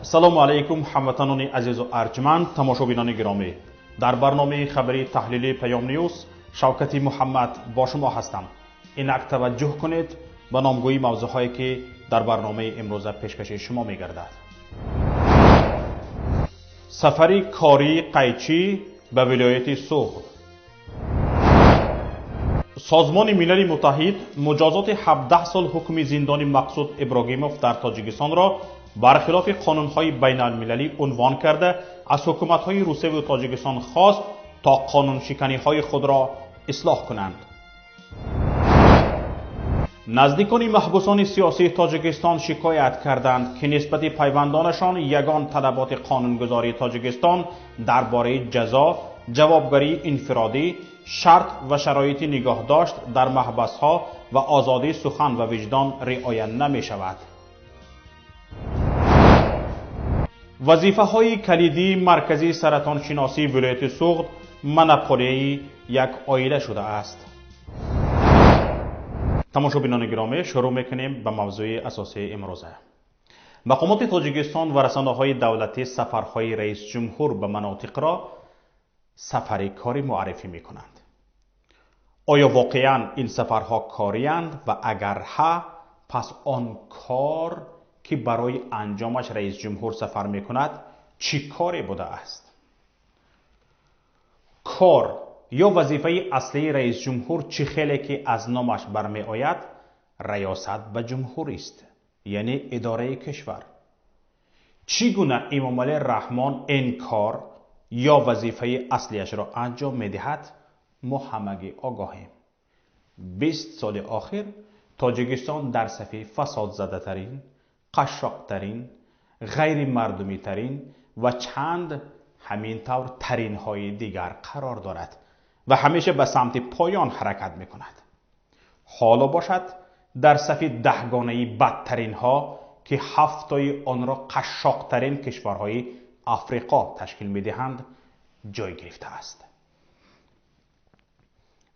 سلام علیکم هموطنان عزیز و ارجمند، تماشابینان گرامی. در برنامه خبری تحلیلی پیام نیوز شوکتی محمد با شما هستم. اینک توجه کنید به نامگویی موضوعهایی که در برنامه امروز پیشکش شما می‌گردد. سفری کاری قیچی به ولایت سوغد. سازمان ملل متحد مجازات 17 سال حکم زندانی مقصود ابراگیموف در تاجیکستان را برخلاف قانون‌های بین‌المللی عنوان کرده از حکومت‌های روسیه و تاجیکستان خواست تا قانونشکانی‌های خود را اصلاح کنند. نزدیکان محبوسان سیاسی تاجیکستان شکایت کردند که نسبت پیوندانشان یگان طلبات قانونگذاری تاجیکستان درباره جزا، جوابگری انفرادی، شرط و شرایط نگاهداشت در محبس‌ها و آزادی سخن و وجدان رعایت نمی‌شود. وظیفه‌های کلیدی مرکزی سرطان شناسی ولایت سوغد منپولیای یک عائله شده است. تماشابینان گرامی، شروع میکنیم به موضوع اساسی امروزه. مقامات تاجیکستان و رسانه‌های دولتی سفرهای رئیس جمهور به مناطق را سفری کاری معرفی میکنند. آیا واقعاً این سفرها کاری‌اند و اگر ها، پس آن کار که برای انجامش رئیس جمهور سفر میکند چی کاری بوده است؟ کار یا وظیفه اصلی رئیس جمهور چی خیلی که از نامش برمی آید ریاست به جمهوری است، یعنی اداره کشور. چگونه امام علی رحمان این کار یا وظیفه اصلیش را انجام میدهد؟ ما همگی آگاهیم. 20 سال آخر تاجیکستان در صف فساد زده ترین، قشاق ترین، غیر مردمی ترین و چند همینطور ترین های دیگر قرار دارد و همیشه به سمت پایان حرکت می کند. حالا باشد در صف 10 گانه بدترین ها که 7 آن را قشاق ترین کشورهای افریقا تشکیل می دهند جای گرفته است.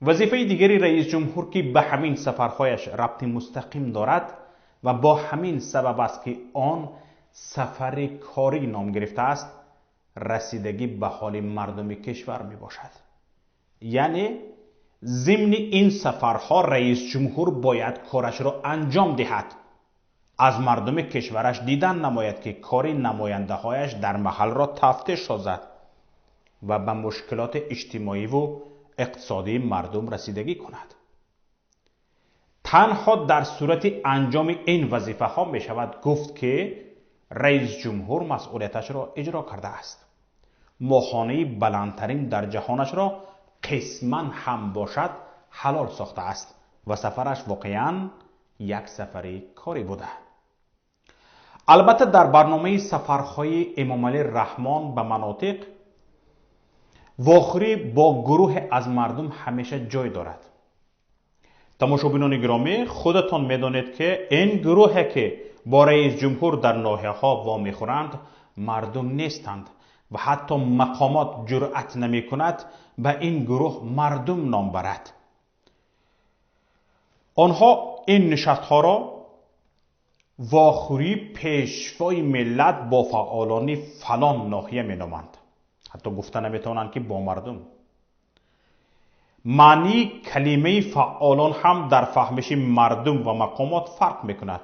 وظیفه دیگری رئیس جمهور که به همین سفرهایش ربط مستقیم دارد و با همین سبب است که آن سفر کاری نام گرفته است، رسیدگی به حال مردم کشور می باشد. یعنی ضمن این سفرها رئیس جمهور باید کارش را انجام دهد، از مردم کشورش دیدن نماید که کار نماینده هایش در محل را تفتیش سازد و به مشکلات اجتماعی و اقتصادی مردم رسیدگی کند. تنها در صورت انجام این وظیفه ها می شود گفت که رئیس جمهور مسئولیتش را اجرا کرده است. ماهانه بلندترین در جهانش را قسما هم باشد حلال ساخته است و سفرش واقعا یک سفری کاری بوده. البته در برنامه سفرهای امام علی رحمان به مناطق واخری با گروه از مردم همیشه جای دارد. تماشابینان گرامی، خودتان میدانید که این گروه که با رئیس جمهور در ناحیه ها وامی خورند مردم نیستند و حتی مقامات جرأت نمی کند به این گروه مردم نام برد. آنها این نشست ها را واخوری پیشوای ملت با فعالان فلان ناحیه می نامند. حتی گفته نمی توانند که با مردم. معنی کلمه فعالان هم در فهمش مردم و مقامات فرق میکند.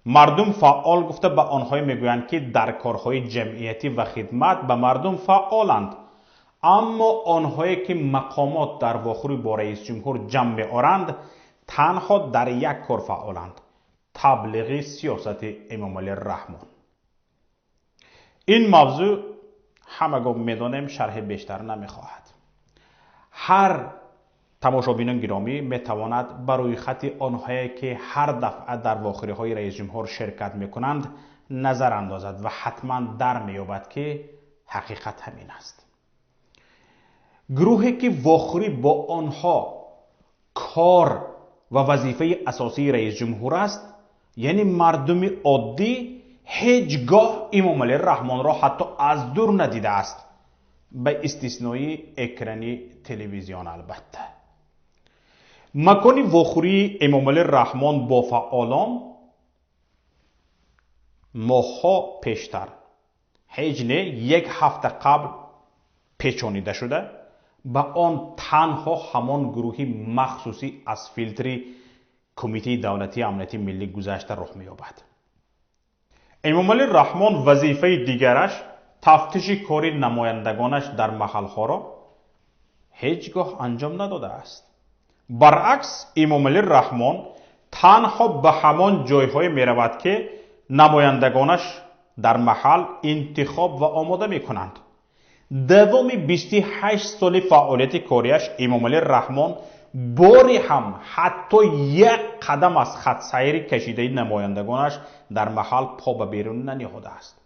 مردم فعال گفته به آنهای میگویند که در کارهای جمعیتی و خدمت به مردم فعالند، اما آنهایی که مقامات در واخوری با رئیس جمهور جمع میآورند تنها در یک کار فعالند: تبلیغ سیاست امام علی رحمان. این موضوع همگان میدانیم شرح بیشتر نمیخواهد. هر تماشابینان گرامی میتواند برای خط آنهایی که هر دفعه در واخوری های رئیس جمهور شرکت میکنند نظر اندازد و حتما در میابد که حقیقت همین است. گروهی که واخوری با آنها کار و وظیفه اساسی رئیس جمهور است، یعنی مردم عادی، هیچگاه امام علی رحمان را حتی از دور ندیده است، به استثنای اکرانی تلویزیون. البته مکانی واخوری امام علی رحمان با فعالان ماها پیشتر هیچ نه، یک هفته قبل پیچانیده شده، با آن تنها همان گروهی مخصوصی از فیلتری کمیته دولتی امنیتی ملی گذشته رخ می‌یابد. امامعلی رحمان وظیفه دیگرش تفتیش کاری نمایندگانش در محل‌ها را هیچگاه انجام نداده است. برعکس امامعلی رحمان تنها به همان جای‌های می‌رود که نمایندگانش در محل انتخاب و آماده می‌کنند. دوام 28 سال فعالیت کاریش امامعلی رحمان باری هم حتی یک قدم از خط سیر کشیده نمایندگانش در محل پا به بیرون ننهاده است.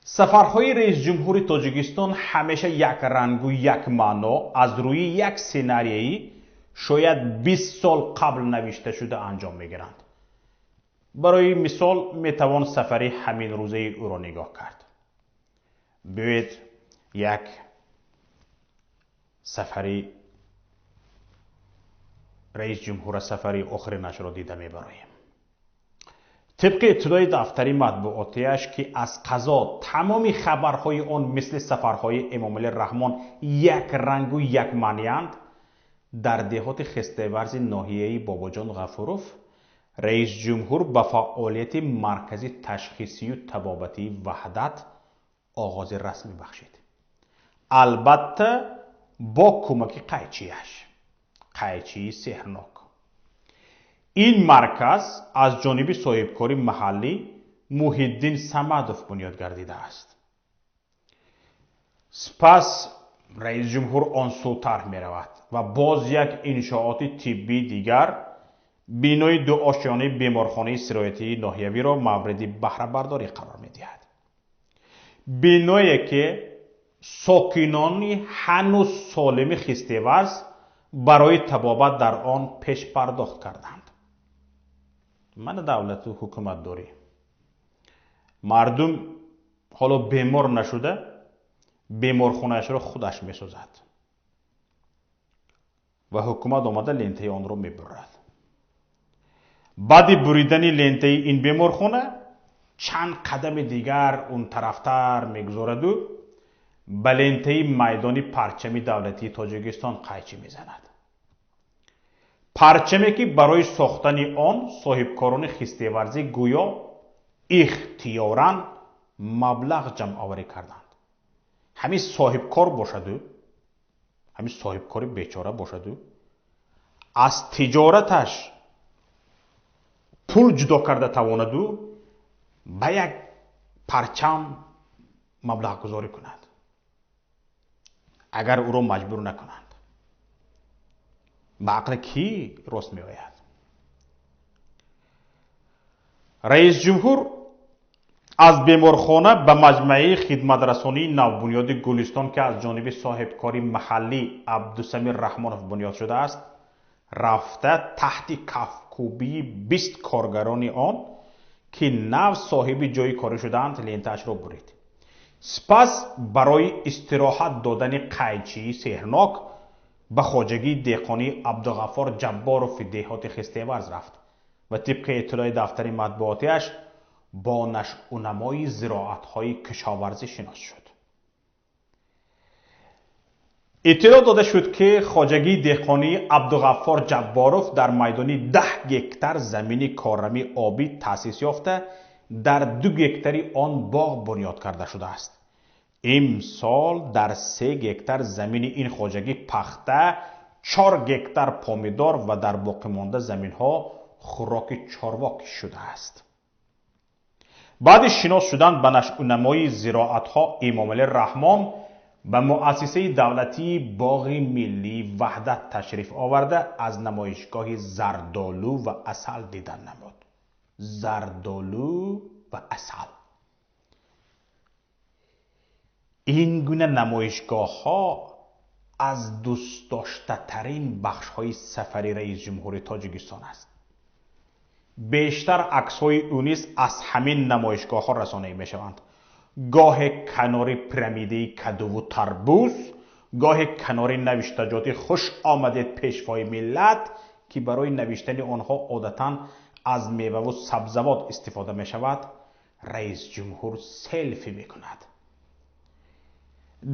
سفرهای رئیس جمهور تاجیکستان همیشه یک رنگ و یک معنا از روی یک سناریویی شاید 20 سال قبل نوشته شده انجام میگیرند. برای مثال میتوان سفری همین روزه او را نگاه کرد. بیایید یک سفری رئیس جمهور سفری آخرینش را دیده میبریم. طبق اطلاع دفتر مطبوعاتیش که از قضا تمام خبرهای آن مثل سفرهای امامعلی رحمان یک رنگ و یک معنی‌اند، در دهات خسته‌ورز ناحیه باباجان غفوروف رئیس جمهور به فعالیت مرکز تشخیصی و طبابتی وحدت آغاز رسمی بخشید. البته با کمک قایچی سحرناک. این مرکز از جانب صاحبکار محلی محیدین صمدوف بنیاد گردیده است. سپس رئیس جمهور آن سوتر می رود و باز یک انشاءات طبی دیگر بینای دو آشیانه بیمارخانه سرایتی ناحیوی را مورد بهره برداری قرار می دهد. بینایی که ساکنان هنوز سالم خسته‌ورز برای طبابت در آن پیش پرداخت کردند. من دولت و حکومت داری مردم حالا بیمار نشده بیمارخانه‌اش را خودش می سازد و حکومت آمده لنته آن را می برد. بعد بریدن لنته این بیمارخانه چند قدم دیگر اون طرفتر میگذارد و به لنته میدان پرچم دولتی تاجیکستان قیچی میزند. پرچمی که برای ساختن آن صاحبکاران خسته‌ورزی گویا اختیاراً مبلغ جمع آوری کردند. همین صاحبکار باشد و همین صاحبکار بیچاره باشد و از تجارتش پول جدا کرده تواند و به یک پرچم مبلغ گذاری کند اگر او را مجبور نکنند. به عقل کی راست می آید؟ رئیس جمهور از بیمارخانه به مجمع خدمت رسانی نوبنیاد گلستان که از جانب صاحبکاری محلی عبدالسمیر رحمانوف بنیاد شده است رفته تحت کفکوبی 20 کارگران آن که نو صاحب جای کاری شدند لنته‌اش را برید. سپس برای استراحت دادن قیچی سحرناک به خواجگی دهقانی عبدالغفار جباروف دهات خسته‌ورز رفت و طبق اطلاع دفتر مطبوعاتیش با نشأونمای زراعت‌های کشاورزی شناس شد. اطلاع داده شد که خواجگی دهقانی عبدالغفار جباروف در میدانی 10 گکتر زمین کارمی آبی تأسیس یافته در 2 گکتری آن باغ بنیاد کرده شده است. امسال در 3 گکتر زمین این خواجگی پخته 4 گکتر پامیدار و در باقی مانده زمین ها خوراک چارواک شده است. بعد شناس شدن به نشأونمای زراعت ها امامعلی رحمان به مؤسسه دولتی باغ ملی وحدت تشریف آورده از نمایشگاه زردالو و عسل دیدن نمود. زردالو و عسل. این گونه نمایشگاه ها از دوست داشته ترین بخش های سفری رئیس جمهور تاجیکستان است. بیشتر عکس های اونیس از همین نمایشگاه ها رسانه‌ای می شوند. گاه کنار پیرمیده کدو و تربوز، گاه کنار نوشتجات خوش آمدید پیشوای ملت که برای نوشتن آنها عادتاً از میوه و سبزوات استفاده می شود. رئیس جمهور سلفی می کند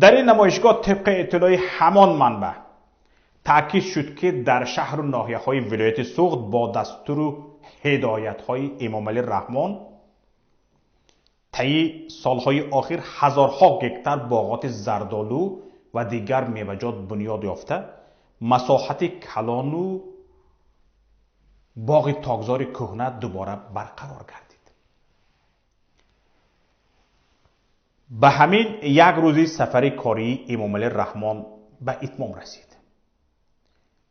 در این نمایشگاه طبق اطلاع همان منبع تأکید شد که در شهر و ناحیه های ولایت سوغد با دستور و هدایت های امام علی رحمان طی سالهای آخر هزارها گکتر باغات زردآلو و دیگر میوه‌جات بنیاد یافته، مساحت کلان و باغ تاکزار کهنه دوباره برقرار گردید. به همین یک روزی سفر کاری امام علی رحمان به اتمام رسید.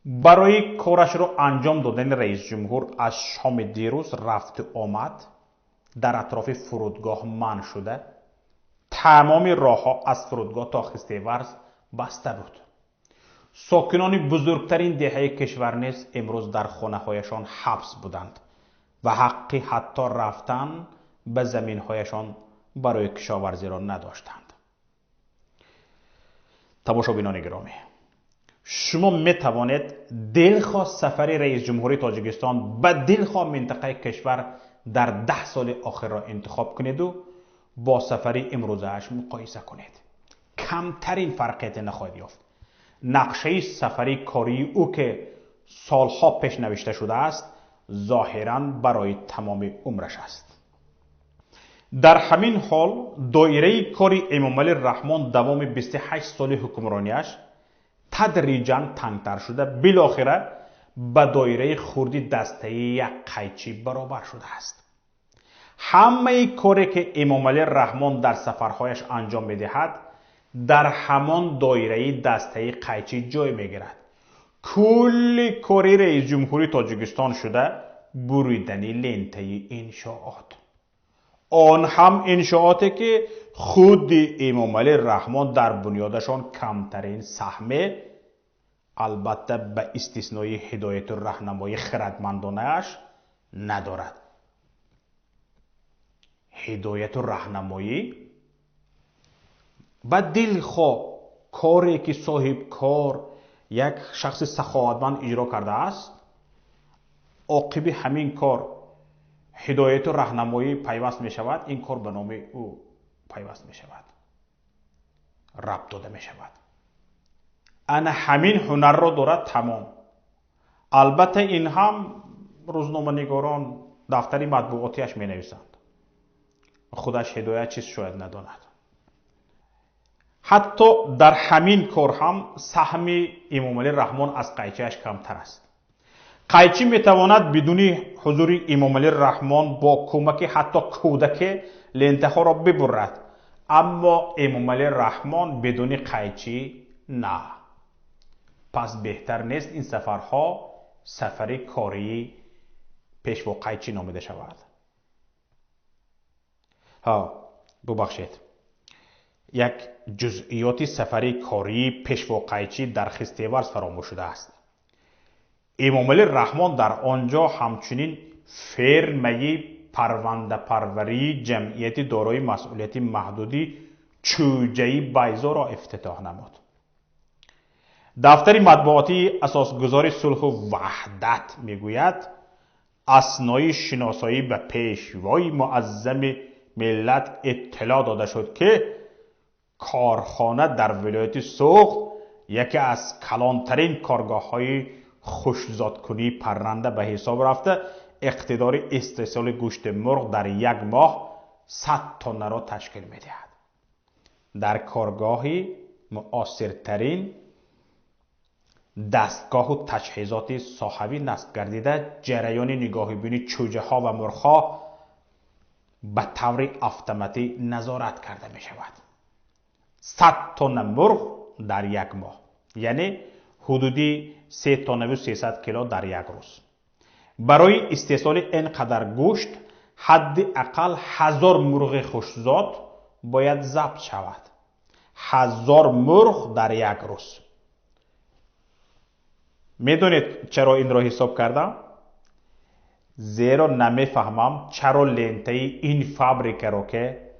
برای کارش را انجام دادن رئیس جمهور از شام دیروز رفت و آمد در اطراف فرودگاه منع شده، تمام راه‌ها از فرودگاه تا خستیورز بسته بود. ساکنان بزرگترین دهه کشور نیز امروز در خانه‌هایشان حبس بودند و حقی حتی رفتن به زمین‌هایشان برای کشاورزی را نداشتند. تماشابینان گرامی، شما می توانید دلخواه سفر رئیس جمهوری تاجیکستان به دلخواه منطقه کشور در 10 سال آخر را انتخاب کنید و با سفر امروزش مقایسه کنید. کمترین فرقیت نخواهید یافت. نقشه سفری کاری او که سالها پیش نوشته شده است ظاهراً برای تمام عمرش است. در همین حال دایره کاری امام علی رحمان دوام 28 سال حکمرانیش تدریجاً تنگتر شده، بالاخره به دایره خردی دسته یک قیچی برابر شده است. همه کاری که امام علی رحمان در سفرهایش انجام می‌دهد در همان دایره دسته قیچی جای می‌گیرد. کل کاری رئیس جمهوری تاجیکستان شده بریدنی لنته انشاءات. آن هم انشاءاتی که خود امام علی رحمان در بنیادشان کمترین سهمه، البته به استثنای هدایت و راهنمایی خردمندانه‌اش، ندارد. هدایت و راهنمایی و دلخواه کاری که صاحب کار یک شخص سخاوتمند اجرا کرده است، عاقب همین کار هدایت و راهنمایی پیوست می شود، این کار به نام او پیوست می شود، ربط داده می شود. انا همین هنر را دارد تمام. البته این هم روزنامه نگاران دفتری مطبوعاتیش می نویسند. خودش هدایت چیز شاید نداند. حتی در همین کار هم سهم امام علی رحمان از قیچیش کمتر است. قیچی می تواند بدون حضور امام علی رحمان با کمک حتی کودک لنته ها را ببرد، اما امام علی رحمان بدون قیچی نه. پس بهتر نیست این سفرها سفر کاری پیشوا قیچی نامیده شود. ببخشید، یک جزئیات سفری کاری پیشوا قیچی در خستیورز فراموش شده است. امام علی رحمان در آنجا همچنین فرمه پرونده پروری جمعیت دارای مسئولیت محدودی چوجه بیضا را افتتاح نمود. دفتر مطبوعاتی اساسگذار صلح و وحدت میگوید اثنای شناسایی به پیشوای معظم ملت اطلاع داده شد که کارخانه در ولایت سوغد یکی از کلانترین کارگاه‌های خشکزادکنی پرنده به حساب رفته، اقتدار استحصال گوشت مرغ در یک ماه 100 تن را تشکیل می‌دهد. در کارگاهی معاصرترین دستگاه و تجهیزات صحوی نصب گردیده، جریان نگاهیبینی چوجه ها و مرغ ها به طور اتوماتیک نظارت کرده می شود. 100 تن مرغ در یک ماه، یعنی حدودی 3 تن و 300 کیلو در یک روز. برای استحصال اینقدر گوشت حداقل 1000 مرغ خشکزاد باید ضبط شود. 1000 مرغ در یک روز. میدونید چرا این را حساب کردم؟ زیرا نمیفهمم چرا لنته این فابریکه را که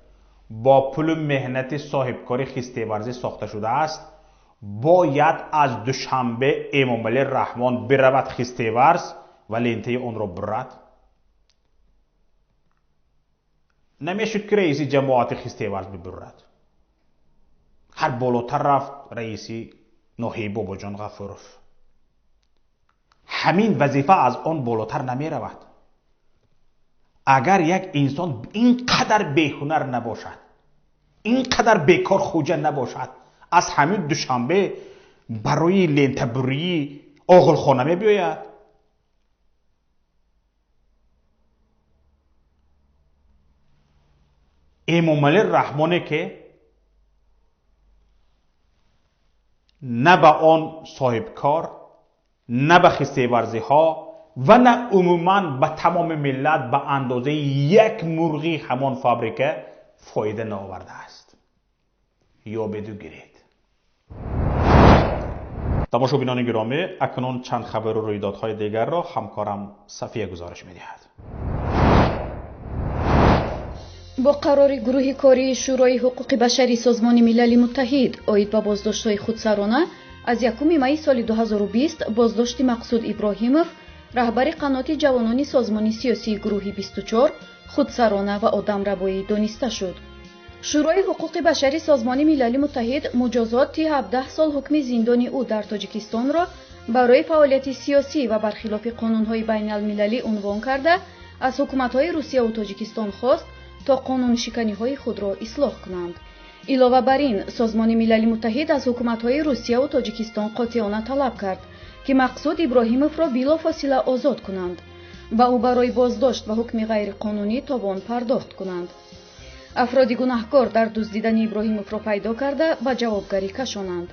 با پول مهنت صاحبکار خستیورزی ساخته شده است باید از دوشنبه امام علی رحمان برود خستیورز و لنته آن را برد. نمیشد که رئیس جماعت خستیورز ببرد. هر بالاتر رفت رئیسی ناحیه باباجان غفورов. همین وظیفه از آن بالاتر نمی رود. اگر یک انسان اینقدر بیهنر نباشد، اینقدر بیکار خوجه نباشد، از همین دوشنبه برای لنتبری آغلخانه می بیاید. امامعلی رحمانی که نه به آن صاحب کار، نه به خسته ورزی ها و نه عموما به تمام ملت به اندازه یک مرغی همان فابریکه فایده نآورده است. یا بدو گیرید. تماشابینان گرامی، اکنون چند خبر و رویدادهای دیگر را همکارم صفیه گزارش می‌دهد. با قرار گروه کاری شورای حقوق بشری سازمان ملل متحد اوید به بازداشت‌های خودسرانه از 1 می سال 2020 بازداشت مقصود ابراهیمов رهبر قنات جوانان سازمان سیاسی گروه 24 خودسرانه و آدمربایی دانسته شد. شورای حقوق بشری سازمان ملل متحد مجازاتی 17 سال حکم زندانی او در تاجیکستان را برای فعالیت سیاسی و برخلاف قانون‌های بین‌المللی عنوان کرده از حکومت‌های روسیه و تاجیکستان خواست تا قانونشکانی‌های خود را اصلاح کنند. علاوه بر این، سازمان ملل متحد از حکومت‌های روسیه و تاجیکستان قاطعانه طلب کرد که مقصود ابراهیمов را بلافاصله آزاد کنند و او برای بازداشت و حکم غیرقانونی تاوان پرداخت کنند. افراد گناهکار در دزدیدن ابراهیمov را پیدا کرده و جوابگری کشانند.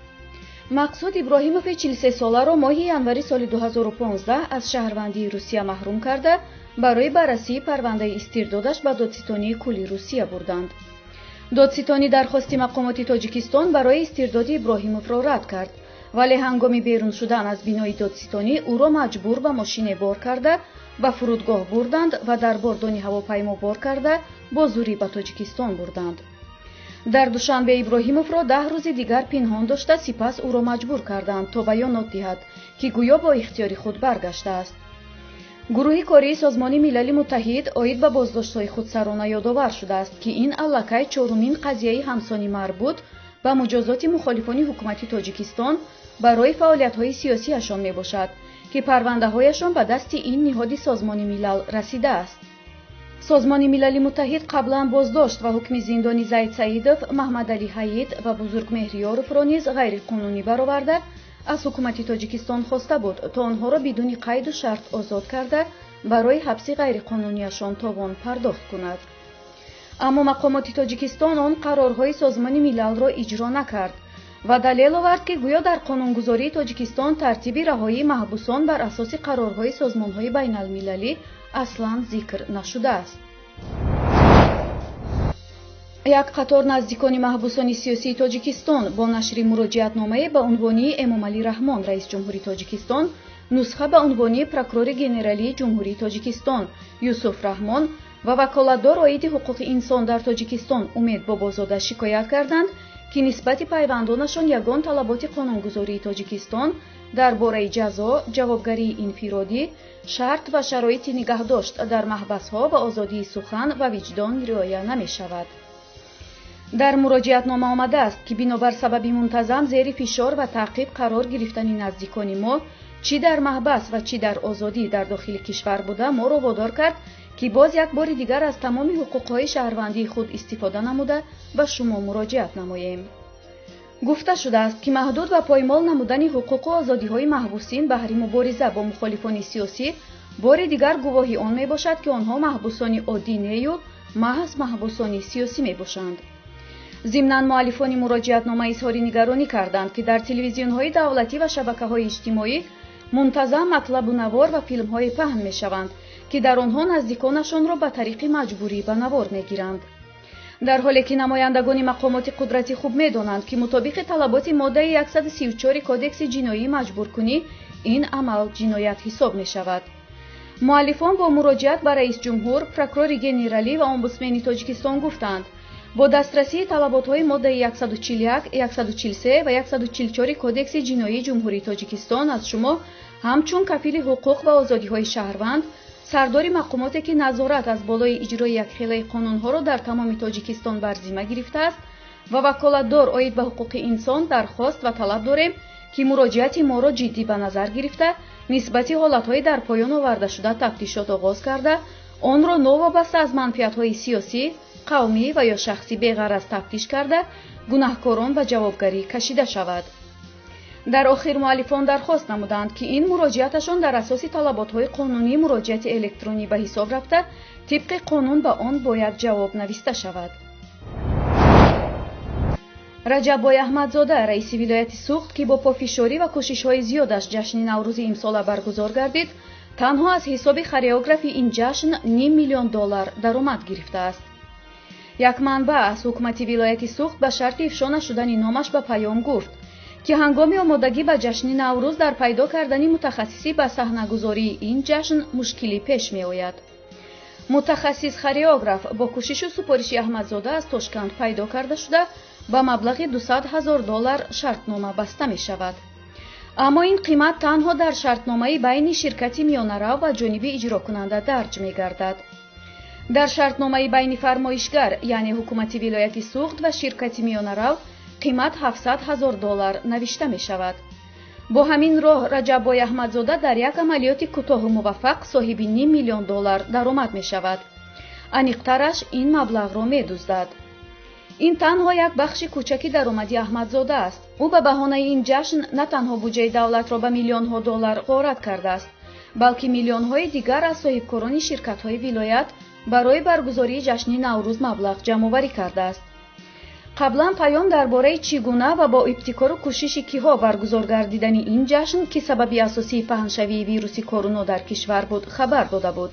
مقصود ابراهیمov 43 ساله را ماه январи سال 2015 از شهروندی روسیه محروم کرده برای بررسی پرونده استردادش به دادستانی کلی روسیه بردند. دادستانی درخواست مقامات تاجیکستان برای استرداد ابراهیمov را رد کرد، ولی هنگام بیرون شدن از بینای دادستانی او را مجبور به ماشین بار کرده به فرودگاه بردند و در باردانی هواپیما بار کرده با زوری به تاجیکستان بردند. در دوشنبه ابراهیمov را 10 روز دیگر پنهان داشته سپس او را مجبور کردند تا بیانات دهد که گویا با اختیار خود برگشته است. گروه کاری سازمان ملل متحد اوید به بازداشت‌های خودسرانه یادآور شده است که این الکی چهارمین قضیه همسانی مربوط به مجازات مخالفان حکومت تاجیکستان برای فعالیت‌های سیاسیشان میباشد که پرونده‌هایشان به دست این نهاد سازمان ملل رسیده است. سازمان ملل متحد قبلا بازداشت و حکم زندانی زید سعیدов، محمد علی حید و بزرگ مهریارov را نیز غیرقانونی برآورده از حکومت تاجیکستان خواسته بود تا آنها را بدون قید و شرط آزاد کرده برای حبس غیرقانونیشان تاوان پرداخت کند. اما مقامات تاجیکستان آن قرارهای سازمان ملل را اجرا نکرد و دلیل آورد که گویا در قانونگذاری تاجیکستان ترتیب رهایی محبوسان بر اساس قرارهای سازمانهای بین‌المللی اصلا ذکر نشده است. یک قطار نزدیکان محبوسان سیاسی تاجیکستان با نشر مراجعتنامه به عنوان امامعلی رحمان رئیس جمهوری تاجیکستان، نسخه به عنوان پروکورور گنرالی جمهوری تاجیکستان یوسف رحمان و وکالتدار عاید حقوق انسان در تاجیکستان امید بابازاده شکایت کردند که نسبت پیوندانشان یگان طلبات قانونگذاری تاجیکستان درباره جزا، جوابگری انفرادی، شرط و شرایط نگهداشت در محبس‌ها و آزادی سخن و وجدان رعایت نمی‌شود. در مراجعتنامه آمده است که بنابر سبب منتظم زیر فشار و تعقیب قرار گرفتن نزدیکان ما چی در محبس و چی در آزادی در داخل کشور بوده ما را وادار کرد که باز یک بار دیگر از تمام حقوق‌های شهروندی خود استفاده نموده به شما مراجعت نماییم. گفته شده است که محدود و پایمال نمودن حقوق و آزادی‌های محبوسین بهر مبارزه با مخالفان سیاسی بار دیگر گواهی آن میباشد که آنها محبوسان عادی نه و محض محبوسان سیاسی میباشند. ضمناً مؤلفان مراجعتنامه اظهار نگرانی کردند که در تلویزیون‌های دولتی و شبکه‌های اجتماعی منتظم مطلب و نوار و فیلم‌های پهن می‌شوند که در آنها نزدیکانشان را به طریق مجبوری به نوار می‌گیرند. در حالی که نمایندگان مقامات قدرتی خوب می‌دانند که مطابق طلبات ماده 134 کودکس جنایی مجبورکنی این عمل جنایت حساب می‌شود. مؤلفان با مراجعت به رئیس جمهور، پروکورور گنرالی و امبودسمن تاجیکستان گفتند با دسترسی طلبات‌های ماده 141، 143 و 144 کودکس جنایی جمهوری تاجیکستان از شما همچون کفیل حقوق و آزادی‌های شهروند، سردار مقاماتی که نظارت از بالای اجرای یک خیلی قانون‌ها را در تمام تاجیکستان بر ذمه گرفته است، ва ваколатдор оид ба ҳуқуқи инсон дархост ва талаб дорем ки муроҷиати моро ҷиддӣ ба назар гирифта, нисбати ҳолатҳои дар поён овардашуда тафтишот оғоз карда, онро новобаста аз манфиатҳои сиёсӣ, қавмӣ ва ё шахсӣ беғараз тафтиш карда, гунаҳкорон ба ҷавобгарӣ кашида шавад. дар охир муаллифон дархост намуданд ки ин муроҷиаташон дар асоси талаботҳои қонунии муроҷиати электронӣ ба ҳисоб рафта, тибқи қонун ба он бояд ҷавоб нависта шавад. раҷаббой аҳмадзода, раиси вилояти Суғд, ки бо пофишорӣ ва кӯшишҳои зиёдаш ҷашни наврӯзи имсола баргузор гардид, танҳо аз ҳисоби хореографи ин ҷашн $500 000 даромад гирифтааст. як манбаъ аз ҳукумати вилояти Суғд ба шарти ифшо нашудани номаш ба паём гуфт ки ҳангоми омодагӣ ба ҷашни наврӯз дар пайдо кардани мутахассисӣ ба саҳнагузории ин ҷашн мушкилӣ пеш меояд. мутахассис хореограф бо кӯшишу супориши аҳмадзода аз Тошканд пайдо карда шуда ба маблағи $200,000 шартнома баста мешавад. аммо ин қимат танҳо дар шартномаи байни ширкати миёнарав ва ҷониби иҷрокунанда дарҷ мегардад. дар шартномаи байни фармоишгар, яъне ҳукумати вилояти Суғд ва ширкати миёнарав, қимат $700,000 навишта мешавад. бо ҳамин роҳ раҷаббой аҳмадзода дар як амалиёти кӯтоҳу муваффақ соҳиби $500 000 даромад мешавад. аниқтараш ин маблағро медуздад. ин танҳо як бахши кӯчаки даромади аҳмадзода аст. ӯ ба баҳонаи ин ҷашн на танҳо буҷаи давлатро ба миллионҳо доллар ғорат кардааст, балки миллионҳои дигар аз соҳибкорони ширкатҳои вилоят барои баргузории ҷашни наврӯз маблағ ҷамъоварӣ кардааст. қаблан паём дар бораи чӣ гуна ва бо ибтикору кӯшиши киҳо баргузор гардидани ин ҷашн, ки сабаби асосии паҳншавии вируси короно дар кишвар буд, хабар дода буд.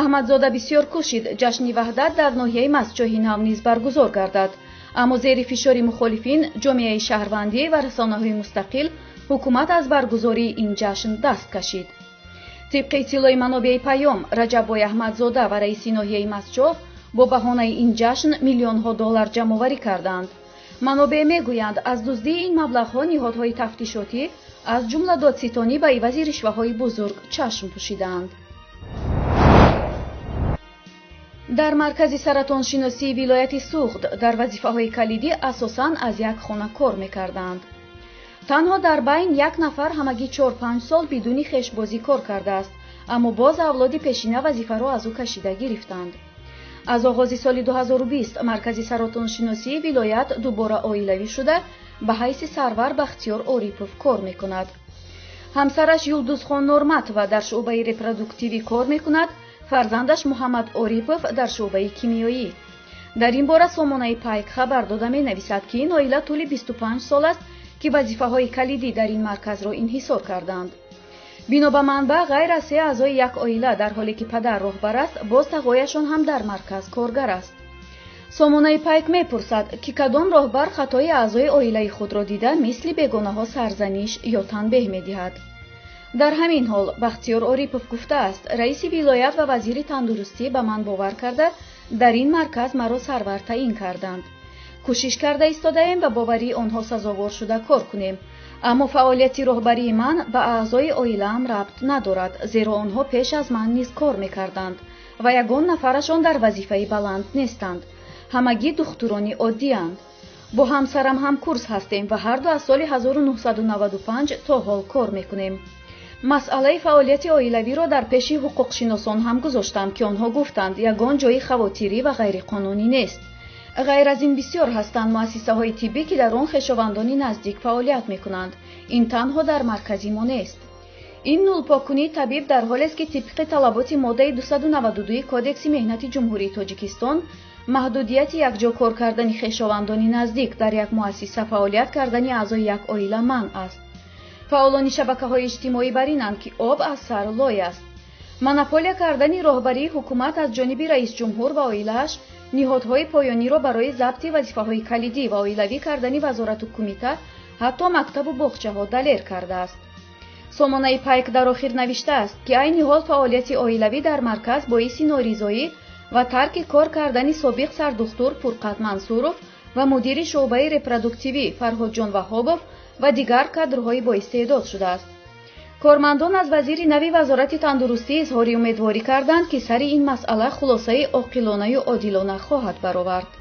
аҳмадзода бисёр кӯшид ҷашни ваҳдат дар ноҳияи Мастчоҳи Нав низ баргузор гардад, аммо зери фишори мухолифин, ҷомеаи шаҳрвандӣ ва расонаҳои мустақил ҳукумат аз баргузории ин ҷашн даст кашид. тибқи иттилои манобеи паём, раҷаббой аҳмадзода ва раиси ноҳияи Мастчоҳ бо баҳонаи ин ҷашн миллионҳо доллар ҷамъоварӣ карданд. манобеъ мегӯянд, аз дуздии ин маблағҳо ниҳодҳои тафтишотӣ аз ҷумла додситонӣ ба ивази ришваҳои бузург чашм пӯшиданд. дар маркази саратоншиносии вилояти Суғд дар вазифаҳои калидӣ асосан аз як хона кор мекарданд. танҳо дар байн як нафар ҳамагӣ 4-5 сол бидуни хешбозӣ кор кардааст, аммо боз авлоди пешина вазифаро аз ӯ кашида гирифтанд. аз оғози соли 2020 маркази саратоншиносии вилоят дубора оилавӣ шуда ба ҳайси сарвар Бахтиёр Орипов кор мекунад. ҳамсараш Юлдузхон Норматова дар шуъбаи репродуктивӣ кор мекунад, фарзандаш Муҳаммад Орипов дар шуъбаи кимиёӣ. дар ин бора сомонаи пайк хабар дода менависад ки ин оила тӯли 25 сол аст ки вазифаҳои калидӣ дар ин марказро инҳисор карданд. бино ба манбаъ, ғайр аз 3 аъзои як оила, дар ҳоле ки падар роҳбар аст, боз тағояшон ҳам дар марказ коргар аст. сомонаи пайк мепурсад ки кадом роҳбар хатои аъзои оилаи худро дида мисли бегонаҳо сарзаниш ё танбеҳ медиҳад. дар ҳамин ҳол Бахтиёр Орипов гуфтааст, раиси вилоят ва вазири тандурустӣ ба ман бовар карда дар ин марказ маро сарвар таъин карданд. кӯшиш карда истодаем ба боварии онҳо сазовор шуда кор кунем, аммо фаъолияти роҳбарии ман ба аъзои оилаам рабт надорад, зеро онҳо пеш аз ман низ кор мекарданд ва ягон нафарашон дар вазифаи баланд нестанд. ҳамагӣ духтурони оддиянд. бо ҳамсарам ҳам курс ҳастем ва ҳарду аз соли 1995 то ҳол кор мекунем. масъалаи фаъолияти оилавиро дар пеши ҳуқуқшиносон ҳам гузоштам ки онҳо гуфтанд ягон ҷои хавотирӣ ва ғайриқонунӣ нест. ғайр аз ин бисёр ҳастанд муассисаҳои тиббӣ ки дар он хешовандони наздик фаъолият мекунанд. ин танҳо дар маркази мо нест. ин нулпокунии табиб дар ҳолест ки тибқи талаботи моддаи 292 кодекси меҳнати ҷумҳурии Тоҷикистон маҳдудияти якҷо кор кардани хешовандони наздик дар як муассиса фаъолият кардани аъзои як оила манъ аст. фаъолони шабакаҳои иҷтимоӣ бар инанд ки об аз сар лой аст. монополия кардани роҳбарии ҳукумат аз ҷониби раисҷумҳур ва оилааш ниҳодҳои поёниро барои забти вазифаҳои калидӣ ва оилавӣ кардани вазорату кумита ҳатто мактабу боғчаҳо далер кардааст. сомонаи пайк дар охир навиштааст ки айни ҳол фаъолияти оилавӣ дар марказ боиси норизоӣ ва тарки кор кардани собиқ сардухтур Пурқат Мансуров ва мудири шуъбаи репродуктивӣ Фарҳодҷон Ваҳобов ва дигар кадрҳои боистеъдод шудааст. кормандон аз вазири нави вазорати тандурустӣ изҳори умедворӣ карданд ки сари ин масъала хулосаи оқилонаю одилона хоҳад баровард.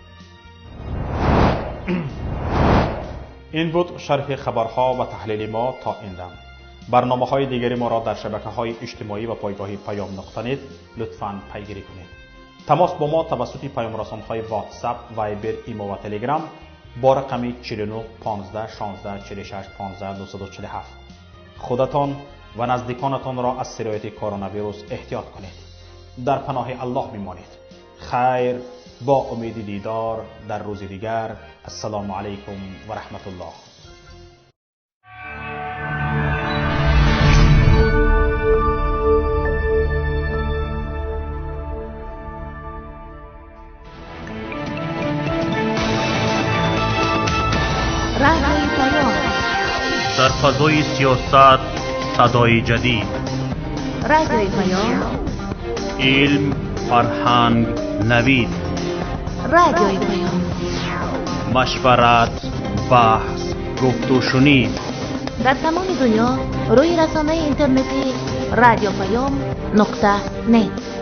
این بود شرح خبرها و تحلیل ما تا این دم. برنامه‌های دیگری ما را در شبکه‌های اجتماعی و پایگاه پیام.net لطفاً پیگیری کنید. تماس با ما توسط پیام‌رسان‌های واتساپ، وایبر، ایمو و تلگرام با رقم 49 15 16 46 15 247. خودتان و نزدیکانتان را از سرایت کرونا ویروس احتیاط کنید. در پناه الله میمانید. خیر، با امید دیدار در روز دیگر. السلام علیکم و رحمت الله. رادیوی پیام، در فضای سیاست صدای جدید. رادیوی پیام، علم، فرهنگ، نوید. رادیوی پیام، مشورت، بحث، گفت و شنید. در تمام دنیا روی رسانه اینترنتی رادیو پیام نقطه نت.